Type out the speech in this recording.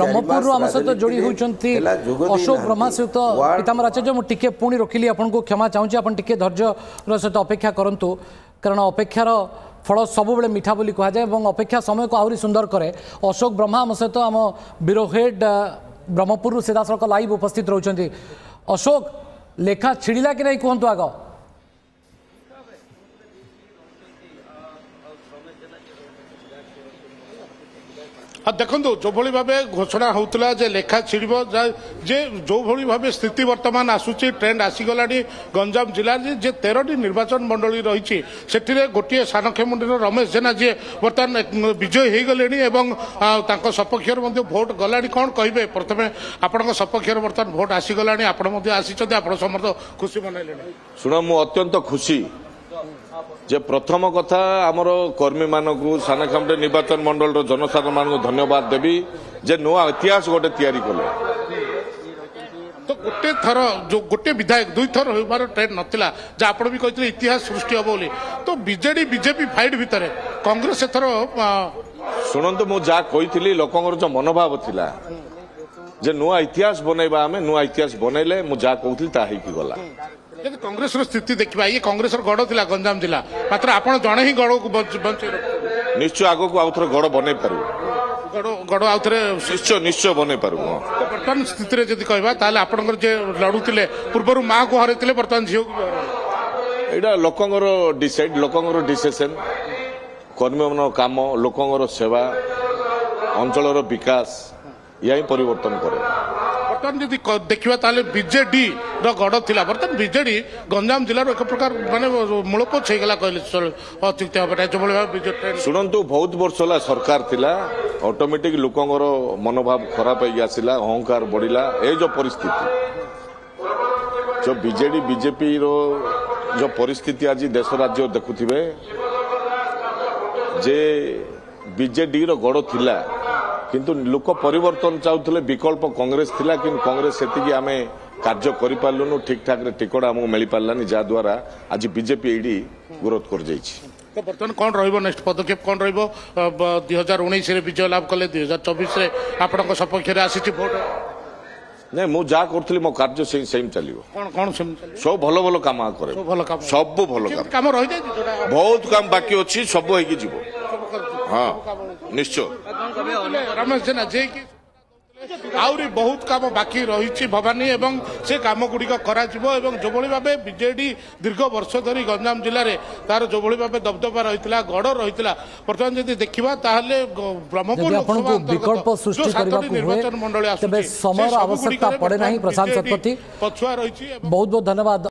ब्रह्मपुर आम सहित जोड़ी होती अशोक ब्रह्मा सहित पीताम्बर आचार्य मुझे पुणी रखिली आपको क्षमा चाहूँगी आप धैर्यर सहित अपेक्षा करूँ कारण अपेक्षार फल सब बेले मीठा बोली कहुए और अपेक्षा समय को आहरी सुंदर करे। अशोक ब्रह्मा आम सहित आम ब्यूरो हेड ब्रह्मपुर सीधा सड़क लाइव उपस्थित रोचंती। अशोक लेखा छिड़िला कि नहीं कहतु आग हाँ देखो जो भाई भाव घोषणा होता जे लेखा छिड़ जे जो भाई भाव स्थिति वर्तमान आसूची ट्रेंड आसीगला गंजाम जिला जे 13टी निर्वाचन मंडली रही से गोटे सानखेमुंडी रमेश जेना जी बर्तमान विजय हो गले सपक्ष भोट गला कौन कहे प्रथम आपण सपक्ष बर्तमान भोट आसीगला आसी समर्थ खुशी मनइले शुण मु अत्यंत खुशी जे प्रथम कथा आमर कर्मी मानक सानखेमुंडी निर्वाचन मंडल जनसाधारण मान धन्यवाद देवी जे नुआ इतिहास गोटे तैयारी कले। तो गोटे थर जो गोटे विधायक दुई थर होबार ट्रेंड नथिला जे आपण भी कहते इतिहास सृष्टि हम बोली तो बीजेडी बीजेपी फाइट भितर कांग्रेस एथर शुणु मु जा कही लोकंर जो मनोभाव थिला जे नुआ इतिहास बनैबा आमे नुआ इतिहास बनैले मु जा कहूली ता ही गला। यदि कांग्रेस स्थिति देखा ये कांग्रेस गढ़ थिला गंजाम जिला मात्र आपण जड़े ही गढ़ को बचे निश्चय आग को आउथरे गढ़ बनै पारु गढ़ आउथरे निश्चय निश्चय बनै पारु। वर्तमान स्थिति रे जदि कहबा ताले आपनकर जे लडुतिले पूर्वरु मां को हरैतिले वर्तमान झियो को एडा लोकंगर डिसाइड लोकंगर डिसिजन कर्मी मन काम लोकंगर सेवा अंचलर विकास यही परिवर्तन करे। बर्तमान जदि देखा ताले बीजेडी गढ़ थिला बर्तमान बीजेडी गंजाम जिलार एक प्रकार माने मूलपोच होगला कहले अत्युक्ति हे जो भाई शुणु बहुत वर्ष है सरकार थिला ऑटोमेटिक लोकंर मनोभाव खराब आसला अहंकार बढ़ला ये जो परिस्थिति जो बीजेडी बीजेपी रो जो परिस्थिति आज देश राज्य देखुथिबे जे बीजेडी रो गढ़ थिला किंतु लोक परिवर्तन चाहूले विकल्प कांग्रेस थिला कि कांग्रेस से आम कार्य करूँ ठीक ठाक टिकट आमको मिल पारानी जहाद्वारा आज बीजेपी एडी विरोध कर तो बर्तमान कौन रेक्स्ट पदक्षेप कौन रो2019 विजय लाभ कले 2024 आपण सपक्ष आसी भोट नहीं मु जा करी मो कार्य सेम चलो कौन सब भल भल कम करे सब भल काम रही बहुत काम बाकी अच्छी सब हो हाँ निश्चय रमेश जेना जे कि आउरी बहुत काम बाकी रही भवानी एवं से कम गुड़िक करा जो भाव बीजेडी दीर्घ वर्ष धरी गंजाम जिले में तार जो भाव दबदबा रही गढ़ रही बर्तमान जब देखा ब्रह्मपुर विकल्प सृष्टि निर्वाचन मंडल समय आवश्यकता पड़े ना प्रशांत शतपथी पछुआ रही। बहुत बहुत धन्यवाद।